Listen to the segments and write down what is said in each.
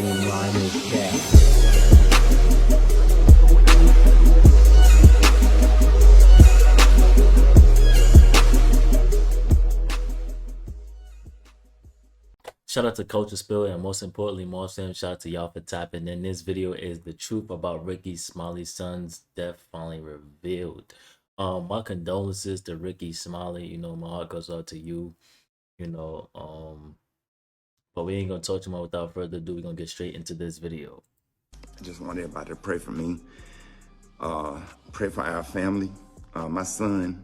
line is cat. Shout out to Culture Spill, and most importantly, shout out to y'all for tapping in. This video is the truth about Rickey Smiley's son's death finally revealed. My condolences to Rickey Smiley. You know, my heart goes out to you. You know, but we ain't gonna talk too much without further ado. We're gonna get straight into this video. I just want everybody to pray for me. Pray for our family. My son,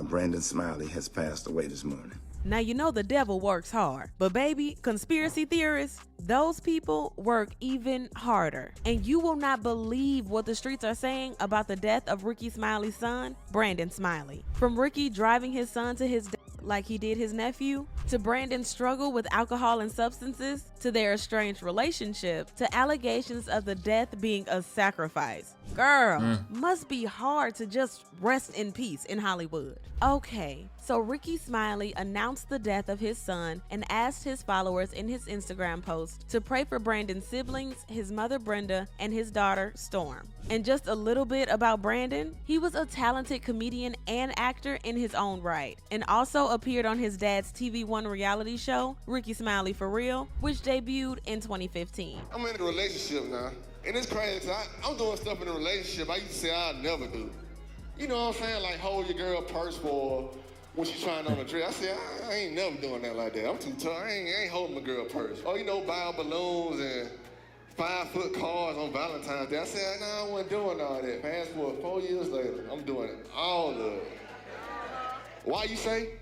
Brandon Smiley, has passed away this morning. Now, you know the devil works hard, but baby, conspiracy theorists, those people work even harder. And you will not believe what the streets are saying about the death of Rickey Smiley's son, Brandon Smiley. From Rickey driving his son to his death like he did his nephew, to Brandon's struggle with alcohol and substances, to their estranged relationship, to allegations of the death being a sacrifice. Girl, must be hard to just rest in peace in Hollywood. Okay, so Rickey Smiley announced the death of his son and asked his followers in his Instagram post to pray for Brandon's siblings, his mother Brenda, and his daughter Storm. And just a little bit about Brandon, he was a talented comedian and actor in his own right, and also appeared on his dad's TV One reality show, Rickey Smiley For Real, which debuted in 2015. I'm in a relationship now, and it's crazy. I'm doing stuff in a relationship I used to say I'd never do. You know what I'm saying? Like hold your girl purse for her when she's trying on a dress. I said, I ain't never doing that like that. I'm too tough. I ain't holding my girl purse. Or, you know, buy balloons and 5-foot cars on Valentine's Day. I said, no, I wasn't doing all that. Fast forward 4 years later, I'm doing it. All of it. Why you say?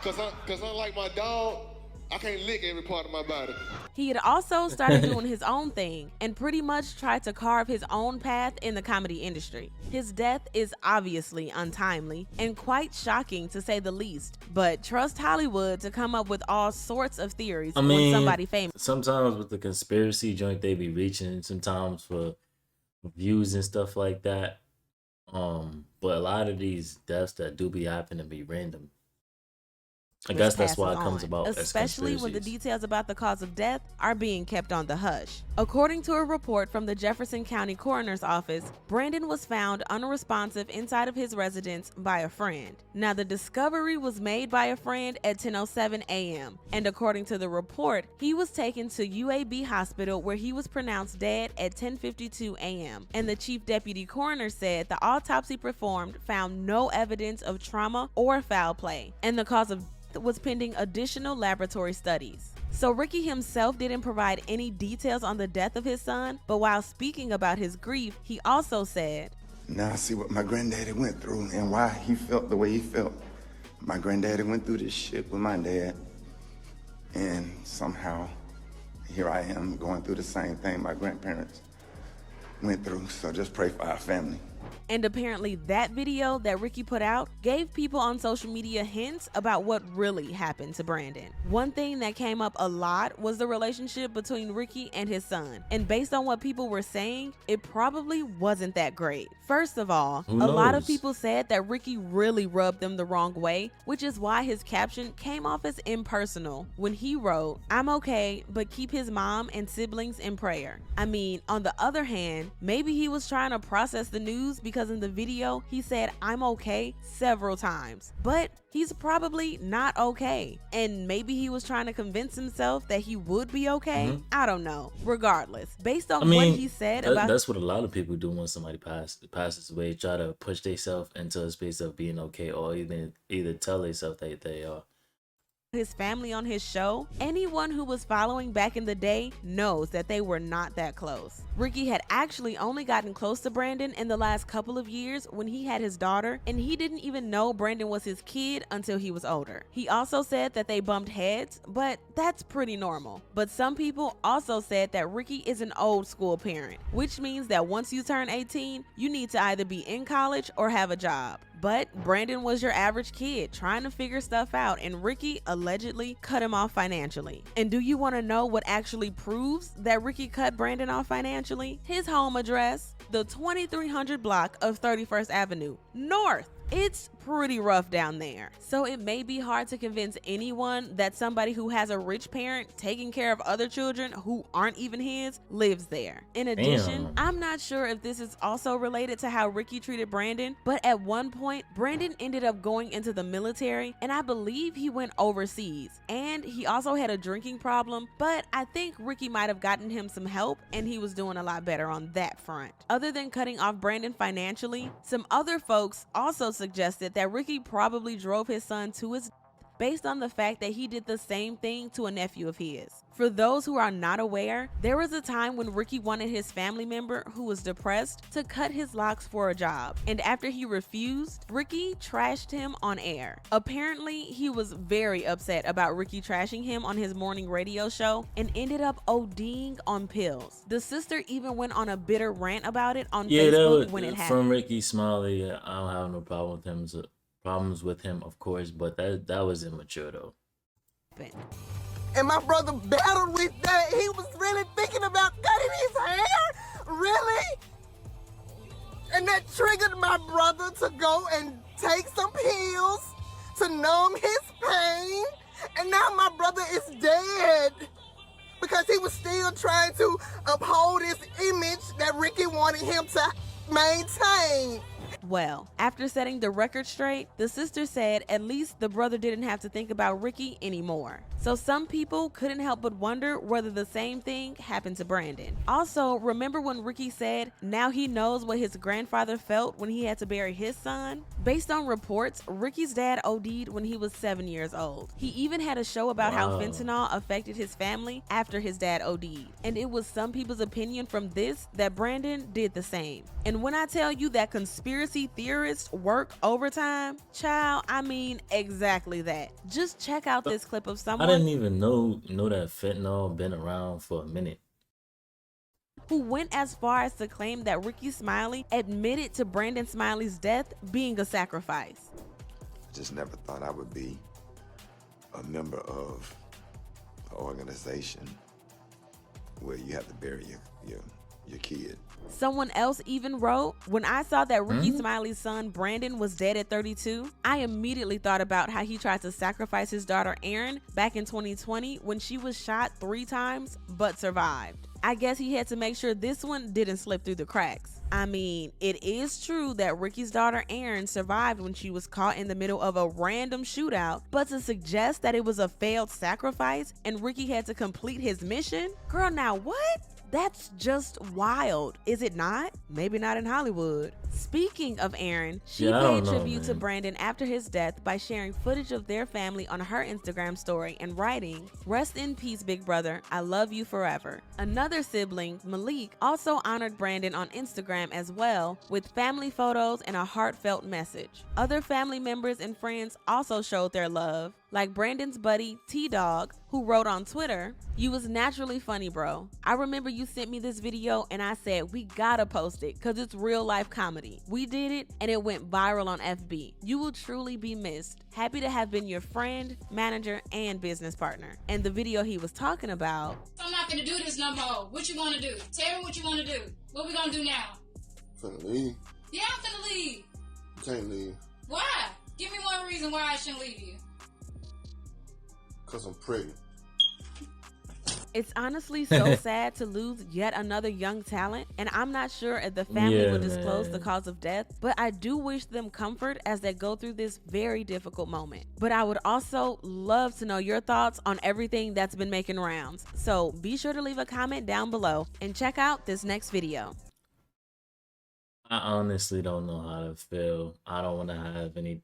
Cause unlike my dog, I can't lick every part of my body. He had also started doing his own thing and pretty much tried to carve his own path in the comedy industry. His death is obviously untimely and quite shocking to say the least, but trust Hollywood to come up with all sorts of theories when somebody famous. Sometimes with the conspiracy joint, they be reaching sometimes for views and stuff like that. But a lot of these deaths that do be happening be random. I guess that's why it comes about, especially when the details about the cause of death are being kept on the hush. According to a report from the Jefferson County Coroner's Office, Brandon was found unresponsive inside of his residence by a friend. Now, the discovery was made by a friend at 10:07 a.m. and according to the report, he was taken to UAB Hospital where he was pronounced dead at 10:52 a.m. And the chief deputy coroner said the autopsy performed found no evidence of trauma or foul play, and the cause of was pending additional laboratory studies. So Rickey himself didn't provide any details on the death of his son, but while speaking about his grief, he also said, now I see what my granddaddy went through and why he felt the way he felt. My granddaddy went through this shit with my dad, and somehow here I am going through the same thing my grandparents went through. So just pray for our family. And apparently that video that Rickey put out gave people on social media hints about what really happened to Brandon. One thing that came up a lot was the relationship between Rickey and his son. And based on what people were saying, it probably wasn't that great. First of all, a lot of people said that Rickey really rubbed them the wrong way, which is why his caption came off as impersonal when he wrote, "I'm okay, but keep his mom and siblings in prayer." I mean, on the other hand, maybe he was trying to process the news because in the video he said "I'm okay" several times, but he's probably not okay, and maybe he was trying to convince himself that he would be okay. I don't know. Regardless, based on what he said about that's what a lot of people do when somebody passes away, try to push themselves into a space of being okay, or even either tell themselves that they are. His family on his show, anyone who was following back in the day knows that they were not that close. Rickey had actually only gotten close to Brandon in the last couple of years when he had his daughter, and he didn't even know Brandon was his kid until he was older. He also said that they bumped heads, but that's pretty normal. But some people also said that Rickey is an old school parent, which means that once you turn 18, you need to either be in college or have a job. But Brandon was your average kid trying to figure stuff out, and Rickey allegedly cut him off financially. And do you want to know what actually proves that Rickey cut Brandon off financially? His home address, the 2300 block of 31st Avenue North. It's pretty rough down there. So it may be hard to convince anyone that somebody who has a rich parent taking care of other children who aren't even his lives there. In addition, Damn. I'm not sure if this is also related to how Rickey treated Brandon, but at one point, Brandon ended up going into the military, and I believe he went overseas. And he also had a drinking problem, but I think Rickey might have gotten him some help, and he was doing a lot better on that front. Other than cutting off Brandon financially, some other folks also suggested that Rickey probably drove his son to his based on the fact that he did the same thing to a nephew of his. For those who are not aware, there was a time when Rickey wanted his family member who was depressed to cut his locks for a job, and after he refused, Rickey trashed him on air. Apparently, he was very upset about Rickey trashing him on his morning radio show and ended up ODing on pills. The sister even went on a bitter rant about it on Yeah, that Facebook was when it from happened. Rickey Smiley. I don't have no problem with him. Problems with him, of course, but that was immature though. And my brother battled with that. He was really thinking about cutting his hair? Really? And that triggered my brother to go and take some pills to numb his pain. And now my brother is dead because he was still trying to uphold his image that Rickey wanted him to maintain. Well, after setting the record straight, the sister said at least the brother didn't have to think about Rickey anymore. So some people couldn't help but wonder whether the same thing happened to Brandon. Also, remember when Rickey said now he knows what his grandfather felt when he had to bury his son? Based on reports, Rickey's dad OD'd when he was 7 years old. He even had a show about how Wow. fentanyl affected his family after his dad OD'd. And it was some people's opinion from this that Brandon did the same. And when I tell you that conspiracy theorists work overtime, child, I mean exactly that. Just check out this clip of I someone didn't even know that fentanyl been around for a minute. who went as far as to claim that Rickey Smiley admitted to Brandon Smiley's death being a sacrifice. I just never thought I would be a member of an organization where you have to bury your kid. Someone else even wrote, when I saw that Rickey Smiley's son Brandon was dead at 32, I immediately thought about how he tried to sacrifice his daughter Erin back in 2020 when she was shot 3 times but survived. I guess he had to make sure this one didn't slip through the cracks. I mean, it is true that Rickey's daughter Erin survived when she was caught in the middle of a random shootout, but to suggest that it was a failed sacrifice and Rickey had to complete his mission? Girl, now what? That's just wild, is it not? Maybe not in Hollywood. Speaking of Erin, she Yeah, I paid don't know, tribute to man. Brandon after his death by sharing footage of their family on her Instagram story and writing, "Rest in peace, big brother. I love you forever." Another sibling, Malik, also honored Brandon on Instagram as well with family photos and a heartfelt message. Other family members and friends also showed their love, like Brandon's buddy T-Dog, who wrote on Twitter, "You was naturally funny, bro. I remember you sent me this video and I said we gotta post it cause it's real life comedy. We did it and it went viral on FB. You will truly be missed. Happy to have been your friend, manager, and business partner." And the video he was talking about, I'm not gonna do this no more. What you wanna do? Tell me what you wanna do. What we gonna do now? Finna leave. Yeah, I'm gonna leave. You can't leave. Why? Give me one reason why I shouldn't leave you. Cause I'm pregnant. it's honestly so sad to lose yet another young talent, and I'm not sure if the family Yeah, will disclose the man. cause of death, but I do wish them comfort as they go through this very difficult moment. But I would also love to know your thoughts on everything that's been making rounds. So be sure to leave a comment down below and check out this next video. I honestly don't know how to feel. I don't want to have any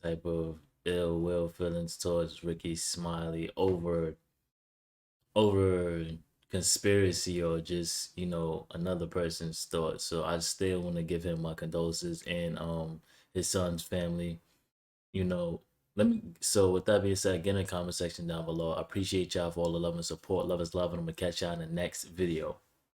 type of ill will feelings towards Rickey Smiley over conspiracy or just, you know, another person's thoughts. So I still want to give him my condolences and his son's family. You know, so with that being said, get in the comment section down below. I appreciate y'all for all the love and support. Love is love, and I'm gonna catch y'all in the next video.